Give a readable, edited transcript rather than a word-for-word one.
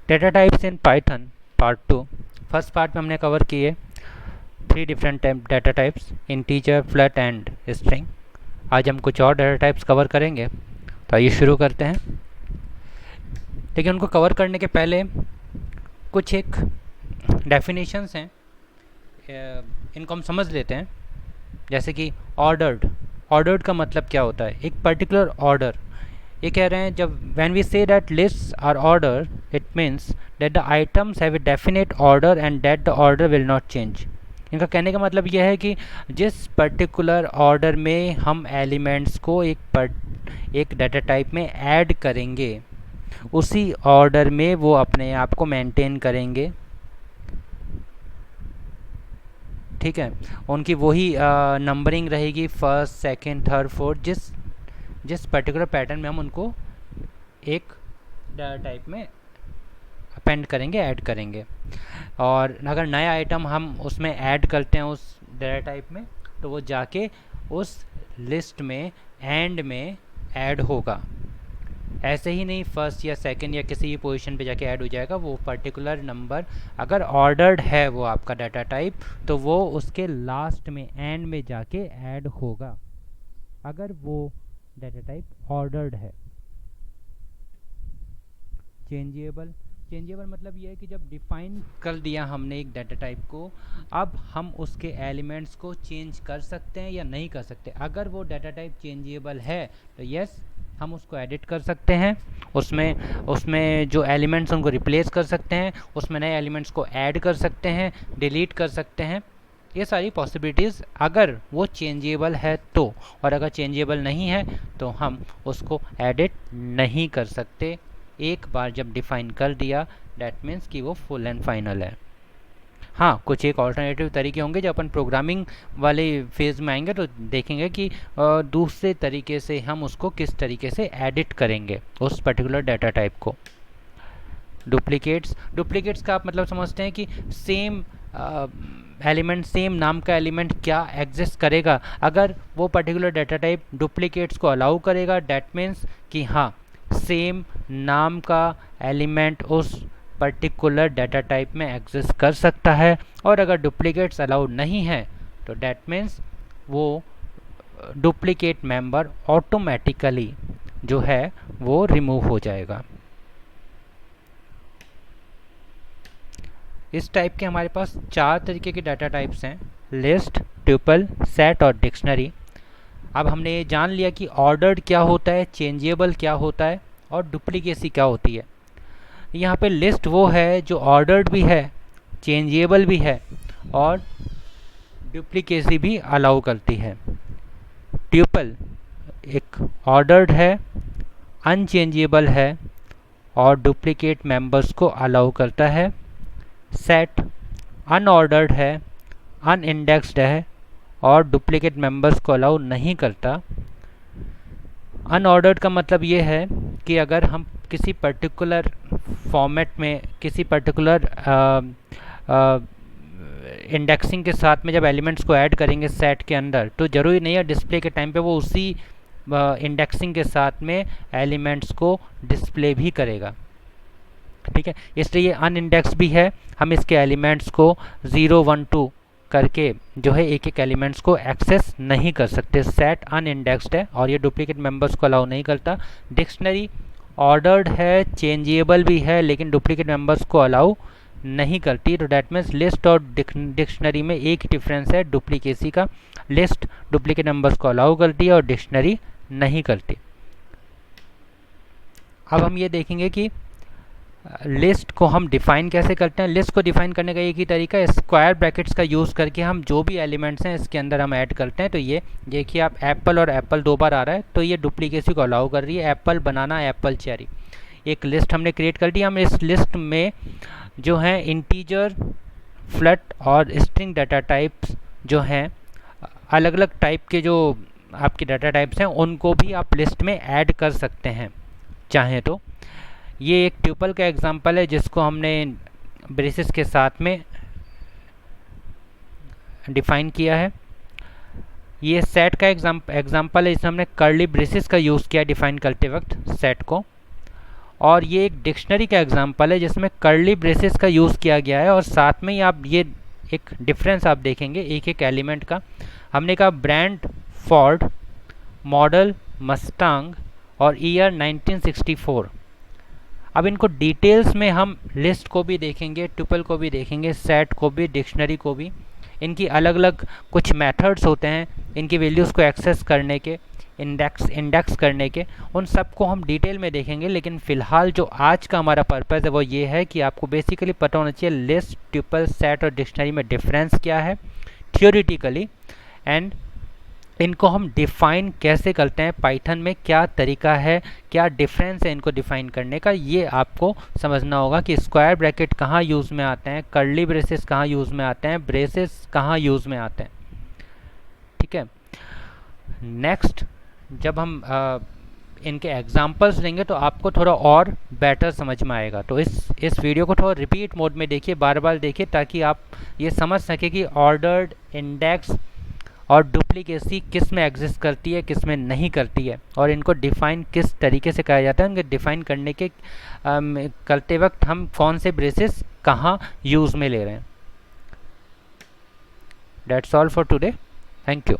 Data types in Python part 2। First part में हमने cover किए 3 different data types, integer, float and string. आज हम कुछ और डेटा टाइप्स कवर करेंगे, तो आइए शुरू करते हैं। लेकिन उनको कवर करने के पहले कुछ एक डेफिनेशंस हैं, इनको हम समझ लेते हैं। जैसे कि ऑर्डर्ड। ऑर्डर्ड का मतलब क्या होता है? एक पर्टिकुलर ऑर्डर। ये कह रहे हैं, जब when we say that lists are order, it means that the items have a definite order and that the order will not change. इनका कहने का मतलब यह है कि जिस पर्टिकुलर ऑर्डर में हम एलिमेंट्स को एक डाटा टाइप में ऐड करेंगे, उसी ऑर्डर में वो अपने आप को मेंटेन करेंगे। ठीक है, उनकी वही नंबरिंग रहेगी, फर्स्ट, सेकंड, थर्ड, फोर्थ, जिस पर्टिकुलर पैटर्न में हम उनको एक डाटा टाइप में अपेंड करेंगे, ऐड करेंगे। और अगर नया आइटम हम उसमें ऐड करते हैं उस डाटा टाइप में, तो वो जाके उस लिस्ट में एंड में ऐड होगा। ऐसे ही नहीं फर्स्ट या सेकंड या किसी भी पोजीशन पे जाके ऐड हो जाएगा। वो पर्टिकुलर नंबर अगर ऑर्डर्ड है वो आपका डाटा टाइप, तो वो उसके लास्ट में एंड में जाके ऐड होगा, अगर वो डाटा टाइप ऑर्डर्ड है। चेंजेबल। चेंजेबल मतलब ये है कि जब डिफाइन कर दिया हमने एक डाटा टाइप को, अब हम उसके एलिमेंट्स को चेंज कर सकते हैं या नहीं कर सकते। अगर वो डाटा टाइप चेंजेबल है तो यस, हम उसको एडिट कर सकते हैं, उसमें जो एलिमेंट्स उनको रिप्लेस कर सकते हैं, उसमें नए एलिमेंट्स को ऐड कर सकते हैं, डिलीट कर सकते हैं। ये सारी पॉसिबिलिटीज़ अगर वो चेंजेबल है तो। और अगर चेंजेबल नहीं है तो हम उसको एडिट नहीं कर सकते। एक बार जब डिफ़ाइन कर दिया, डैट मीन्स कि वो फुल एंड फाइनल है। हाँ, कुछ एक ऑल्टरनेटिव तरीके होंगे। जब अपन प्रोग्रामिंग वाले फेज़ में आएंगे तो देखेंगे कि दूसरे तरीके से हम उसको किस तरीके से एडिट करेंगे उस पर्टिकुलर डाटा टाइप को। डुप्लीकेट्स का आप मतलब समझते हैं कि सेम एलिमेंट, सेम नाम का एलिमेंट क्या एग्जिस्ट करेगा। अगर वो पर्टिकुलर डाटा टाइप डुप्लीकेट्स को अलाउ करेगा, डैट मीन्स कि हाँ, सेम नाम का एलिमेंट उस पर्टिकुलर डाटा टाइप में एग्जिस्ट कर सकता है। और अगर डुप्लीकेट्स अलाउड नहीं है तो डैट मीन्स वो डुप्लीकेट मेंबर ऑटोमेटिकली जो है वो रिमूव हो जाएगा। इस टाइप के हमारे पास 4 तरीके के डाटा टाइप्स हैं: लिस्ट, ट्यूपल, सेट और डिक्शनरी। अब हमने ये जान लिया कि ऑर्डर्ड क्या होता है, चेंजेबल क्या होता है और डुप्लीकेसी क्या होती है। यहाँ पे लिस्ट वो है जो ऑर्डर्ड भी है, चेंजेबल भी है और डुप्लीकेसी भी अलाउ करती है। ट्यूपल एक ऑर्डर्ड है, अनचेंजेबल है और डुप्लीकेट मेंबर्स को अलाउ करता है। सेट अनऑर्डर्ड है, अनइंडेक्स्ड है और डुप्लीकेट मेंबर्स को अलाउ नहीं करता। अनऑर्डर्ड का मतलब ये है कि अगर हम किसी पर्टिकुलर फॉर्मेट में, किसी पर्टिकुलर इंडेक्सिंग के साथ में जब एलिमेंट्स को ऐड करेंगे सेट के अंदर, तो ज़रूरी नहीं है डिस्प्ले के टाइम पे वो उसी इंडेक्सिंग के साथ में एलिमेंट्स को डिस्प्ले भी करेगा। ठीक है, इसलिए ये अनइंडेक्स भी है। हम इसके एलिमेंट्स को 0, 1, 2 करके जो है एक एक एलिमेंट्स को एक्सेस नहीं कर सकते। सेट अनइंडेक्स्ड है और ये डुप्लीकेट मेंबर्स को अलाउ नहीं करता। डिक्शनरी ऑर्डर्ड है, चेंजेबल भी है, लेकिन डुप्लीकेट मेंबर्स को अलाउ नहीं करती। तो डैट मीन्स लिस्ट और डिक्शनरी में एक ही डिफरेंस है, डुप्लीकेसी का। लिस्ट डुप्लीकेट नंबर्स को अलाउ करती है और डिक्शनरी नहीं करती। अब हम ये देखेंगे कि लिस्ट को हम डिफ़ाइन कैसे करते हैं। लिस्ट को डिफ़ाइन करने का एक ही तरीका है, स्क्वायर ब्रैकेट्स का यूज़ करके हम जो भी एलिमेंट्स हैं इसके अंदर हम ऐड करते हैं। तो ये देखिए, आप एप्पल और एप्पल 2 बार आ रहा है, तो ये डुप्लीकेसी को अलाउ कर रही है। एप्पल, बनाना, एप्पल, चेरी, एक लिस्ट हमने क्रिएट कर दी। हम इस लिस्ट में जो हैं इंटीजर, फ्लोट और स्ट्रिंग डाटा टाइप्स जो हैं, अलग अलग टाइप के जो आपके डाटा टाइप्स हैं, उनको भी आप लिस्ट में ऐड कर सकते हैं चाहें तो। ये एक ट्यूपल का एग्जांपल है जिसको हमने ब्रेसेस के साथ में डिफ़ाइन किया है। ये सेट का एग्जांपल है जिसमें हमने कर्ली ब्रेसेस का यूज़ किया डिफ़ाइन करते वक्त सेट को। और ये एक डिक्शनरी का एग्जांपल है जिसमें कर्ली ब्रेसेस का यूज़ किया गया है, और साथ में ही आप ये एक डिफरेंस आप देखेंगे एक एक एलिमेंट का। हमने कहा ब्रांड फोर्ड, मॉडल मस्टांग और ईयर 1964। अब इनको डिटेल्स में हम लिस्ट को भी देखेंगे, ट्यूपल को भी देखेंगे, सेट को भी, डिक्शनरी को भी। इनकी अलग अलग कुछ मेथड्स होते हैं इनकी वैल्यूज़ को एक्सेस करने के, इंडेक्स करने के, उन सबको हम डिटेल में देखेंगे। लेकिन फ़िलहाल जो आज का हमारा पर्पज़ है वो ये है कि आपको बेसिकली पता होना चाहिए लिस्ट, ट्यूपल, सेट और डिक्शनरी में डिफरेंस क्या है थियोरिटिकली, एंड इनको हम डिफ़ाइन कैसे करते हैं, पाइथन में क्या तरीका है, क्या डिफरेंस है इनको डिफ़ाइन करने का, ये आपको समझना होगा कि स्क्वायर ब्रैकेट कहाँ यूज़ में आते हैं, कर्ली ब्रेसेस कहाँ यूज़ में आते हैं, ब्रेसेस कहाँ यूज़ में आते हैं। ठीक है, नेक्स्ट जब हम इनके एग्जांपल्स लेंगे तो आपको थोड़ा और बेटर समझ में आएगा। तो इस वीडियो को थोड़ा रिपीट मोड में देखिए, बार बार देखिए, ताकि आप ये समझ सकें कि ऑर्डर्ड, इंडेक्स और डुप्लीकेसी किस में एग्जिस्ट करती है, किस में नहीं करती है, और इनको डिफ़ाइन किस तरीके से किया जाता है। उनके डिफ़ाइन करने के करते वक्त हम कौन से ब्रेसेस कहाँ यूज़ में ले रहे हैं। That's all for today, thank you.